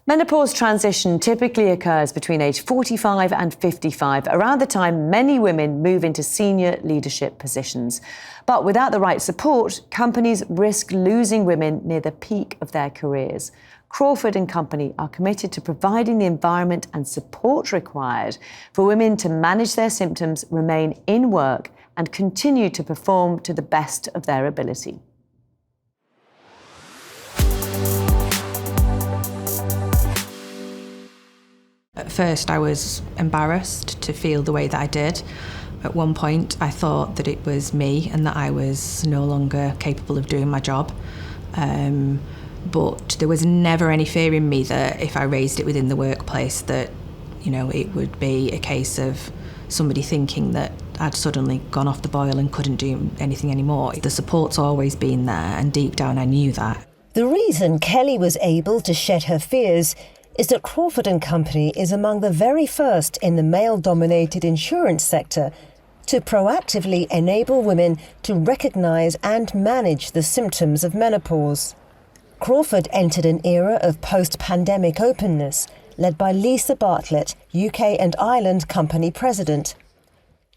Menopause transition typically occurs between age 45 and 55, around the time many women move into senior leadership positions. But without the right support, companies risk losing women near the peak of their careers. Crawford and Company are committed to providing the environment and support required for women to manage their symptoms, remain in work, and continue to perform to the best of their ability. At first, I was embarrassed to feel the way that I did. At one point, I thought that it was me and that I was no longer capable of doing my job. But there was never any fear in me that if I raised it within the workplace that, it would be a case of somebody thinking that I'd suddenly gone off the boil and couldn't do anything anymore. The support's always been there, and deep down I knew that. The reason Kelly was able to shed her fears is that Crawford and Company is among the very first in the male-dominated insurance sector to proactively enable women to recognise and manage the symptoms of menopause. Crawford entered an era of post-pandemic openness, led by Lisa Bartlett, UK and Ireland company president.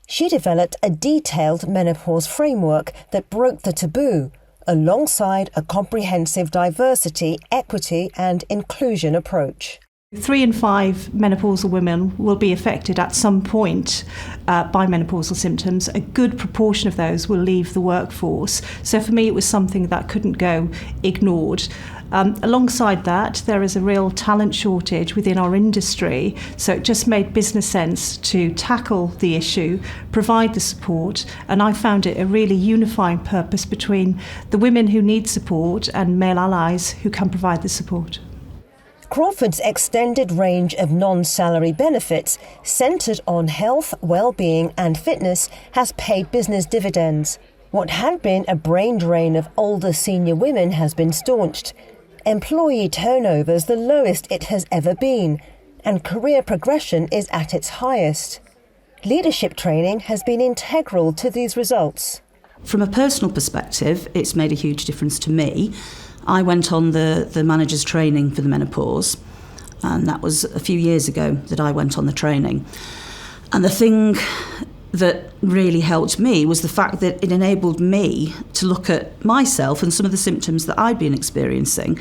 She developed a detailed menopause framework that broke the taboo, alongside a comprehensive diversity, equity and inclusion approach. 3 in 5 menopausal women will be affected at some point by menopausal symptoms. A good proportion of those will leave the workforce. So for me, it was something that couldn't go ignored. Alongside that, there is a real talent shortage within our industry, so it just made business sense to tackle the issue, provide the support, and I found it a really unifying purpose between the women who need support and male allies who can provide the support. Crawford's extended range of non-salary benefits, centred on health, well-being and fitness, has paid business dividends. What had been a brain drain of older senior women has been staunched. Employee turnover is the lowest it has ever been, and career progression is at its highest. Leadership training has been integral to these results. From a personal perspective, it's made a huge difference to me. I went on the manager's training for the menopause, and that was a few years ago that I went on the training. And the thing that really helped me was the fact that it enabled me to look at myself and some of the symptoms that I'd been experiencing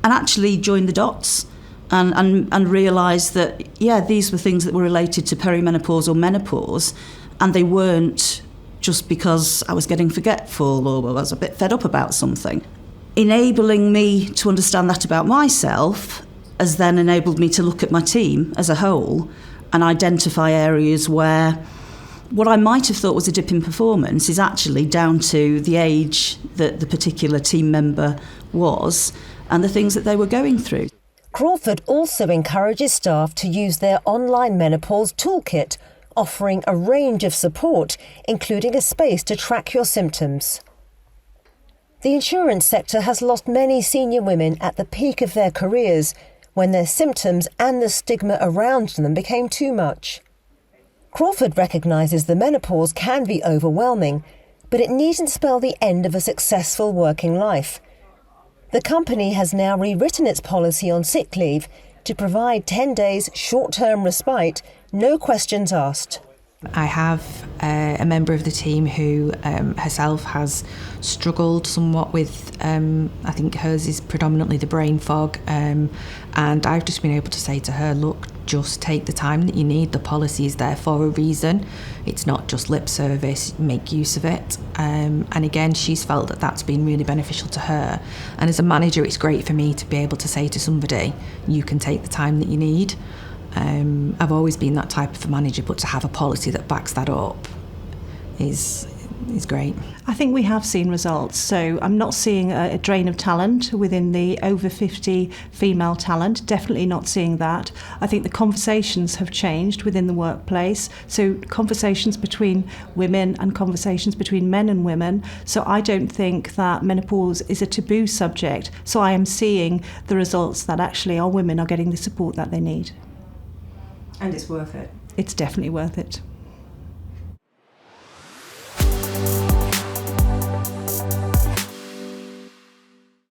and actually join the dots and realise that, these were things that were related to perimenopause or menopause, and they weren't just because I was getting forgetful or I was a bit fed up about something. Enabling me to understand that about myself has then enabled me to look at my team as a whole and identify areas where what I might have thought was a dip in performance is actually down to the age that the particular team member was and the things that they were going through. Crawford also encourages staff to use their online menopause toolkit, offering a range of support, including a space to track your symptoms. The insurance sector has lost many senior women at the peak of their careers when their symptoms and the stigma around them became too much. Crawford recognises the menopause can be overwhelming, but it needn't spell the end of a successful working life. The company has now rewritten its policy on sick leave to provide 10 days short-term respite, no questions asked. I have a member of the team who herself has struggled somewhat with, I think hers is predominantly the brain fog, and I've just been able to say to her, look, just take the time that you need. The policy is there for a reason. It's not just lip service, make use of it. And again, she's felt that that's been really beneficial to her. And as a manager, it's great for me to be able to say to somebody, you can take the time that you need. I've always been that type of a manager, but to have a policy that backs that up is great. I think we have seen results. So I'm not seeing a drain of talent within the over 50 female talent, definitely not seeing that. I think the conversations have changed within the workplace. So conversations between women and conversations between men and women. So I don't think that menopause is a taboo subject. So I am seeing the results that actually our women are getting the support that they need. And it's worth it. It's definitely worth it.